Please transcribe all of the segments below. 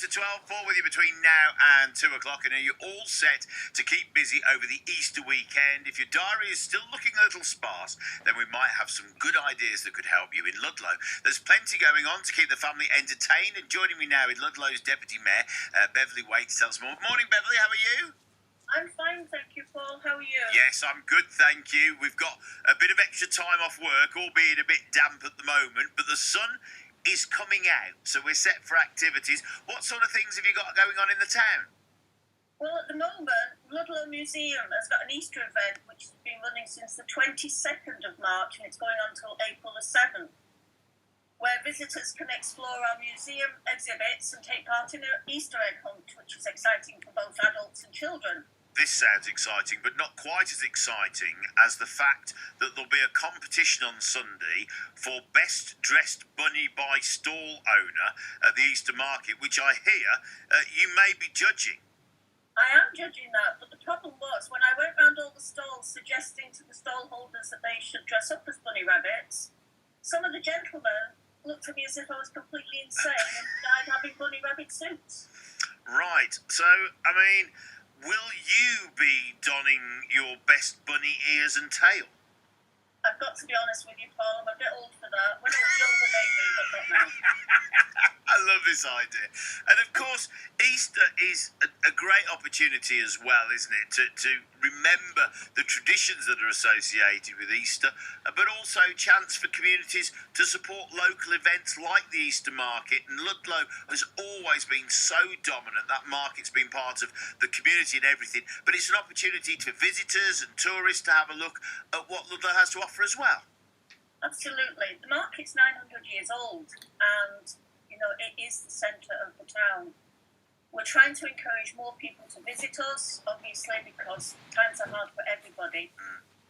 to 12, Paul with you between now and 2 o'clock. And are you all set to keep busy over the Easter weekend? If your diary is still looking a little sparse, then we might have some good ideas that could help you. In Ludlow, there's plenty going on to keep the family entertained. And joining me now is Ludlow's Deputy Mayor, Beverley Waite. Tells more. Morning, Beverley. How are you? I'm fine, thank you, Paul. How are you? Yes, I'm good, thank you. We've got a bit of extra time off work, albeit a bit damp at the moment, but the sun is coming out, so we're set for activities. What sort of things have you got going on in the town? Well, at the moment, Ludlow Museum has got an Easter event which has been running since the 22nd of March, and it's going on until April the 7th, where visitors can explore our museum exhibits and take part in an Easter egg hunt, which is exciting for both adults and children. This sounds exciting, but not quite as exciting as the fact that there'll be a competition on Sunday for Best Dressed Bunny by Stall Owner at the Easter Market, which I hear you may be judging. I am judging that, but the problem was when I went round all the stalls suggesting to the stall holders that they should dress up as bunny rabbits, some of the gentlemen looked at me as if I was completely insane and denied having bunny rabbit suits. Right, so, I mean, will you be donning your best bunny ears and tail? I've got to be honest with you, Paul, I'm a bit old for that. When I was younger, maybe, but not now. I love this idea. And of course, Easter is a great opportunity as well, isn't it? To remember the traditions that are associated with Easter, but also chance for communities to support local events like the Easter market. And Ludlow has always been so dominant. That market's been part of the community and everything. But it's an opportunity for visitors and tourists to have a look at what Ludlow has to offer as well. Absolutely. The market's 900 years old, and it is the centre of the town. We're trying to encourage more people to visit us, obviously, because times are hard for everybody.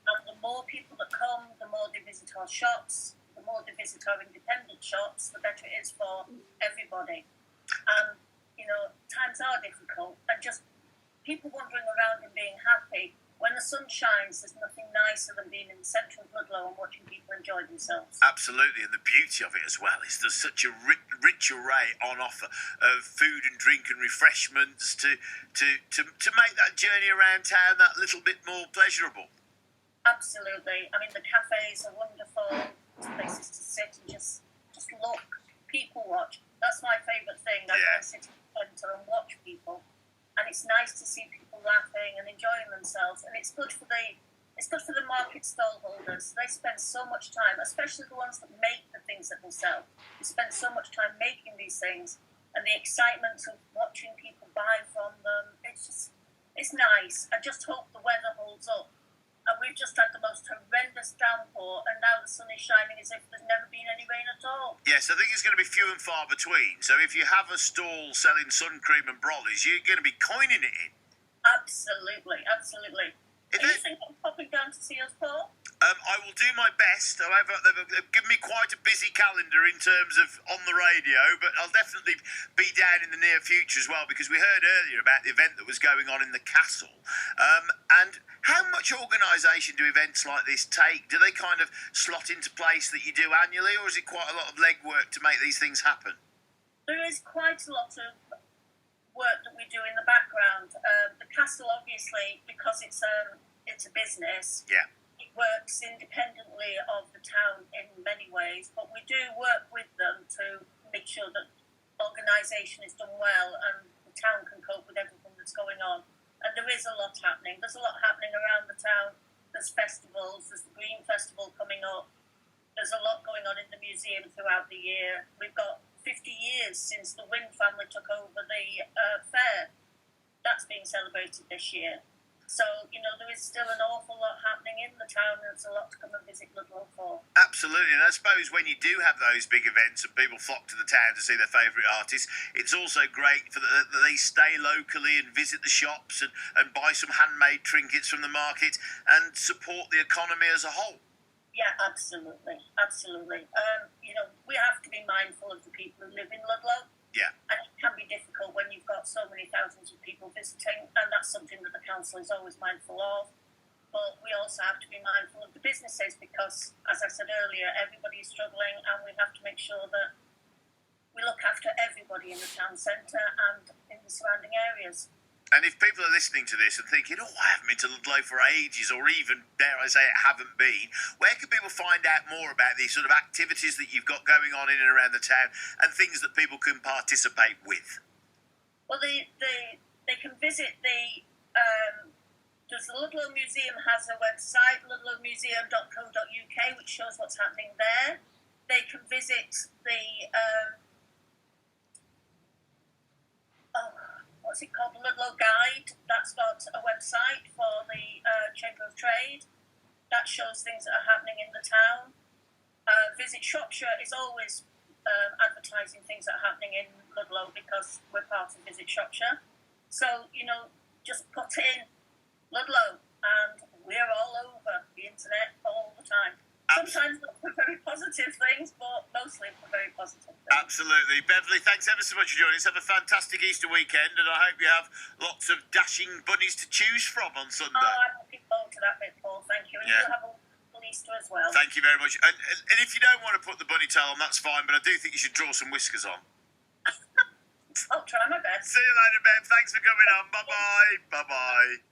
And the more people that come, the more they visit our shops, the more they visit our independent shops, the better it is for everybody. And, times are difficult, and just people wandering around and being happy. When the sun shines, there's nothing nicer than being in the centre of Ludlow and watching people enjoy themselves. Absolutely, and the beauty of it as well is there's such a rich array on offer of food and drink and refreshments to make that journey around town that little bit more pleasurable. Absolutely. I mean, the cafes are wonderful, places to sit and just look, people watch. That's my favourite thing. I go and sit in the centre and watch people. And it's nice to see people laughing and enjoying themselves, and it's good for the market stall holders. They spend so much time, especially the ones that make the things that they sell. They spend so much time making these things, and the excitement of watching people buy from them. It's nice. I just hope the weather holds up. And we've just had the most horrendous downpour, and now the sun is shining as if there's never been any rain at all. Yes, I think it's going to be few and far between. So if you have a stall selling sun cream and brollies, you're going to be coining it in. Absolutely, absolutely. Are you thinking of popping down to see us, Paul? I will do my best. However, they've given me quite a busy calendar in terms of on the radio, but I'll definitely be down in the near future as well, because we heard earlier about the event that was going on in the castle. And how much organisation do events like this take? Do they kind of slot into place that you do annually, or is it quite a lot of legwork to make these things happen? There is quite a lot of work that we do in the background. The castle, obviously, because it's a business. Yeah. It works independently of the town in many ways, but we do work with them to make sure that organisation is done well and the town can cope with everything that's going on. And there is a lot happening. There's a lot happening around the town. There's festivals. There's the Green Festival coming up. There's a lot going on in the museum throughout the year. We've got 50 years since the Wynne family took over the fair. That's being celebrated this year. So, there is still an awful lot happening in the town, and there's a lot to come and visit Ludlow for. Absolutely, and I suppose when you do have those big events and people flock to the town to see their favourite artists, it's also great that they stay locally and visit the shops and buy some handmade trinkets from the market and support the economy as a whole. Yeah, absolutely, absolutely. We have to be mindful of the people who live in Ludlow. Yeah. And it can be difficult when you've got so many thousands of people visiting, and that's something that the council is always mindful of. But we also have to be mindful of the businesses because, as I said earlier, everybody is struggling, and we have to make sure that we look after everybody everybody in the town centre and in the surrounding areas. And if people are listening to this and thinking, oh, I haven't been to Ludlow for ages, or even, dare I say it, haven't been, where can people find out more about these sort of activities that you've got going on in and around the town and things that people can participate with? Well, they can visit the Ludlow Museum has a website, ludlowmuseum.co.uk, which shows what's happening there. They can visit the what's it called, the Ludlow Guide. That's got a website for the Chamber of Trade that shows things that are happening in the town. Visit Shropshire is always advertising things that are happening in Ludlow because we're part of Visit Shropshire. So, just put in Ludlow and we're all over the internet all the time. Sometimes not for very positive things, but mostly for very positive things. Absolutely. Beverley, thanks ever so much for joining us. Have a fantastic Easter weekend, and I hope you have lots of dashing bunnies to choose from on Sunday. Oh, I'm looking forward to that bit, Paul. Thank you. And you'll have a wonderful Easter as well. Thank you very much. And if you don't want to put the bunny tail on, that's fine, but I do think you should draw some whiskers on. I'll try my best. See you later, Bev. Thanks for coming on. Bye-bye. Bye-bye.